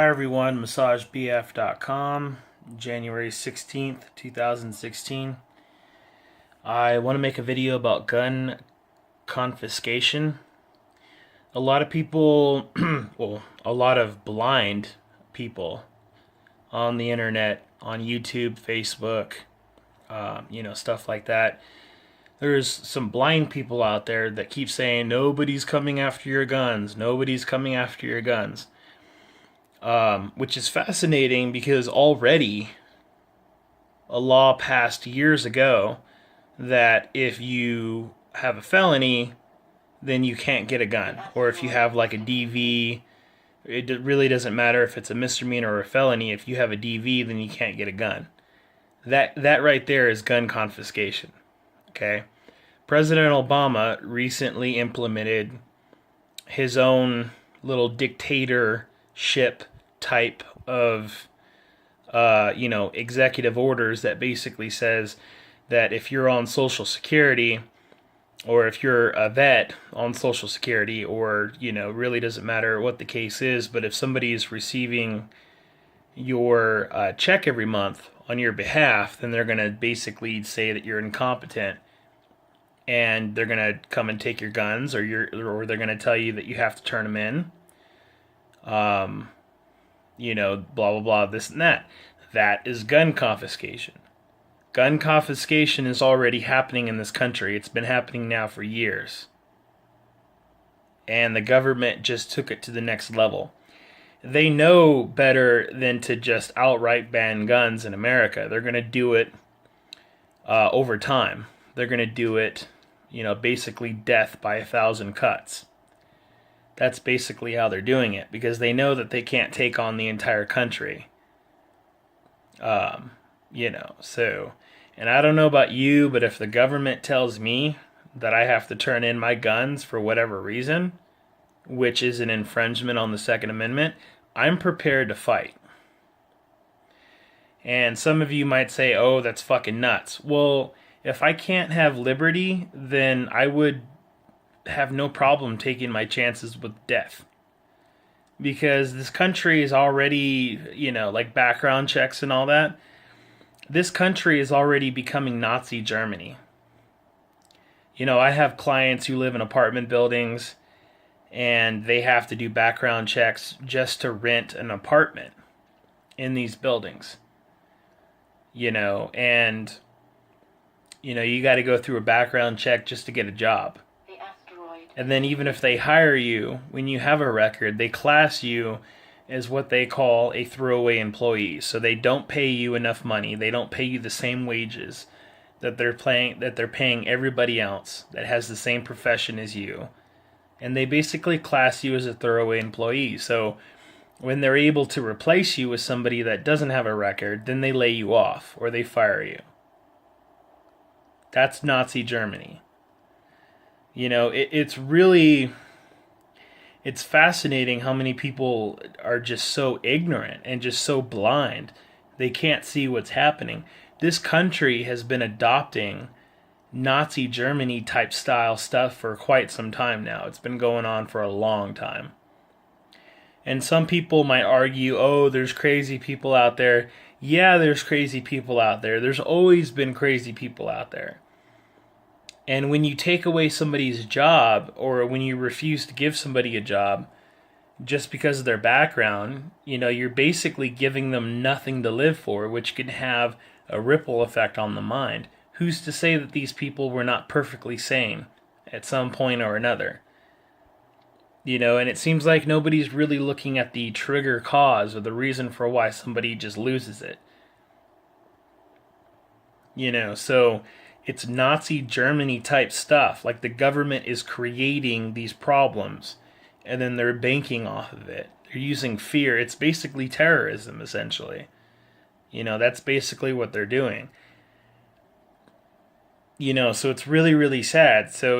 Hi everyone, MassageBF.com, January 16th, 2016. I want to make a video about gun confiscation. A lot of people, well, a lot of blind people on the internet, on YouTube, Facebook, stuff like that. There's some blind people out there that keep saying, nobody's coming after your guns, nobody's coming after your guns. Which is fascinating because already a law passed years ago that if you have a felony, then you can't get a gun. Or if you have like a DV, it really doesn't matter if it's a misdemeanor or a felony. If you have a DV, then you can't get a gun. That right there is gun confiscation. Okay? President Obama recently implemented his own little dictatorship type of executive orders that basically says that if you're on Social Security, or if you're a vet on Social Security, or really doesn't matter what the case is, but if somebody is receiving your check every month on your behalf, then they're going to basically say that you're incompetent, and they're going to come and take your guns, or they're going to tell you that you have to turn them in. Blah, blah, blah, this and that. That is gun confiscation. Gun confiscation is already happening in this country. It's been happening now for years. And the government just took it to the next level. They know better than to just outright ban guns in America. They're going to do it over time. They're going to do it, basically death by 1,000 cuts. That's basically how they're doing it, because they know that they can't take on the entire country. And I don't know about you, but if the government tells me that I have to turn in my guns for whatever reason, which is an infringement on the Second Amendment, I'm prepared to fight. And some of you might say, oh, that's fucking nuts. Well, if I can't have liberty, then I would have no problem taking my chances with death, because this country is already, like background checks and all that. This country is already becoming Nazi Germany. I have clients who live in apartment buildings, and they have to do background checks just to rent an apartment in these buildings. You got to go through a background check just to get a job. And then even if they hire you, when you have a record, they class you as what they call a throwaway employee. So they don't pay you enough money. They don't pay you the same wages that they're paying everybody else that has the same profession as you. And they basically class you as a throwaway employee. So when they're able to replace you with somebody that doesn't have a record, then they lay you off or they fire you. That's Nazi Germany. It's fascinating how many people are just so ignorant and just so blind. They can't see what's happening. This country has been adopting Nazi Germany type style stuff for quite some time now. It's been going on for a long time. And some people might argue, oh, there's crazy people out there. Yeah, there's crazy people out there. There's always been crazy people out there. And when you take away somebody's job, or when you refuse to give somebody a job just because of their background, you're basically giving them nothing to live for, which can have a ripple effect on the mind. Who's to say that these people were not perfectly sane at some point or another? And it seems like nobody's really looking at the trigger cause or the reason for why somebody just loses it. So it's Nazi Germany type stuff. Like the government is creating these problems and then they're banking off of it. They're using fear. It's basically terrorism, essentially. That's basically what they're doing. So it's really, really sad. So,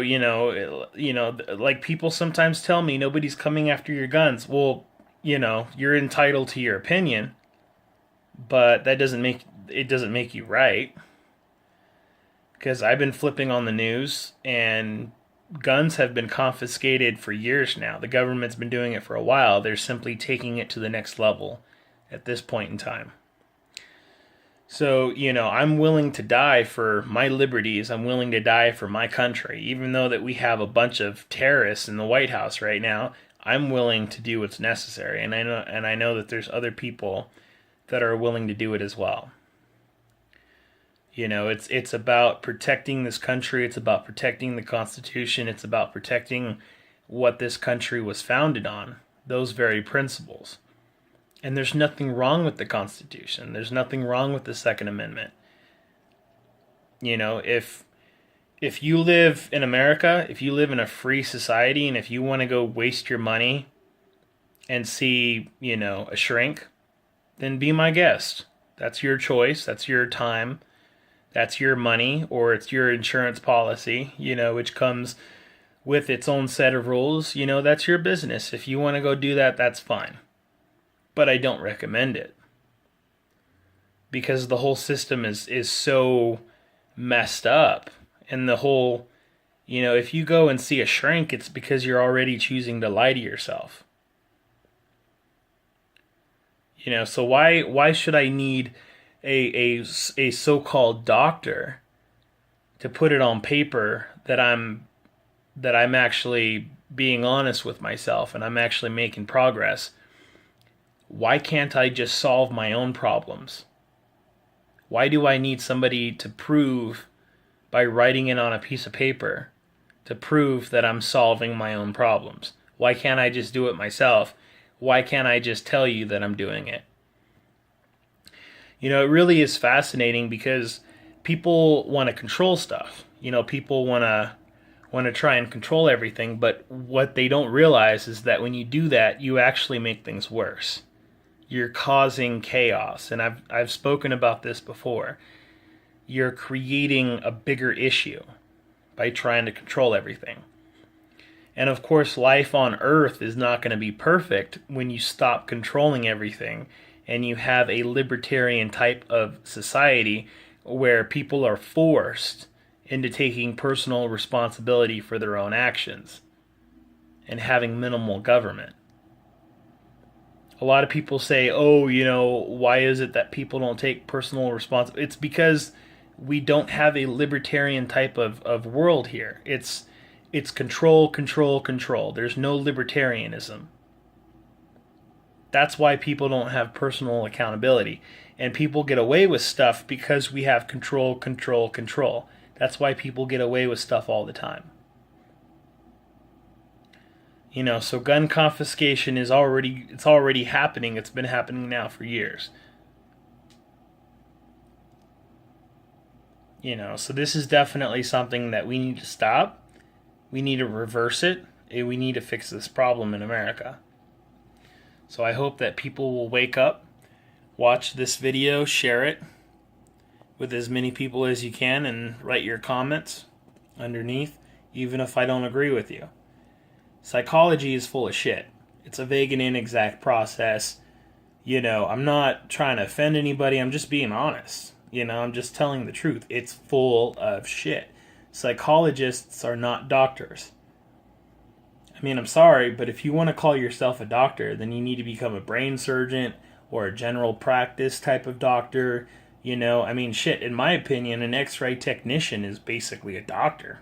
like people sometimes tell me nobody's coming after your guns. Well, you're entitled to your opinion, but that doesn't make you right. Because I've been flipping on the news, and guns have been confiscated for years now. The government's been doing it for a while. They're simply taking it to the next level at this point in time. So, I'm willing to die for my liberties. I'm willing to die for my country. Even though that we have a bunch of terrorists in the White House right now, I'm willing to do what's necessary. And I know that there's other people that are willing to do it as well. It's about protecting this country. It's about protecting the Constitution. It's about protecting what this country was founded on, those very principles. And there's nothing wrong with the Constitution. There's nothing wrong with the Second Amendment. If you live in America, if you live in a free society, and if you want to go waste your money and see, a shrink, then be my guest. That's your choice. That's your time. That's your money, or it's your insurance policy, which comes with its own set of rules. That's your business. If you want to go do that, that's fine. But I don't recommend it, because the whole system is so messed up. And the whole, if you go and see a shrink, it's because you're already choosing to lie to yourself. So why should I need a so-called doctor to put it on paper that I'm actually being honest with myself and I'm actually making progress? Why can't I just solve my own problems? Why do I need somebody to prove, by writing it on a piece of paper, to prove that I'm solving my own problems? Why can't I just do it myself? Why can't I just tell you that I'm doing it? It really is fascinating, because people want to control stuff. People want to try and control everything, but what they don't realize is that when you do that, you actually make things worse. You're causing chaos, and I've spoken about this before. You're creating a bigger issue by trying to control everything. And of course, life on Earth is not going to be perfect when you stop controlling everything and you have a libertarian type of society where people are forced into taking personal responsibility for their own actions and having minimal government. A lot of people say, why is it that people don't take personal responsibility? It's because we don't have a libertarian type of world here. It's control, control, control. There's no libertarianism. That's why people don't have personal accountability. And people get away with stuff because we have control, control, control. That's why people get away with stuff all the time. So gun confiscation is already happening. It's been happening now for years. So this is definitely something that we need to stop. We need to reverse it, and we need to fix this problem in America. So I hope that people will wake up, watch this video, share it with as many people as you can, and write your comments underneath, even if I don't agree with you. Psychology is full of shit. It's a vague and inexact process. I'm not trying to offend anybody. I'm just being honest. I'm just telling the truth. It's full of shit. Psychologists are not doctors. I'm sorry, but if you want to call yourself a doctor, then you need to become a brain surgeon or a general practice type of doctor. In my opinion, an X-ray technician is basically a doctor.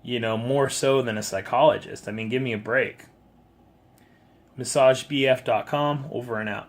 More so than a psychologist. Give me a break. MassageBF.com, over and out.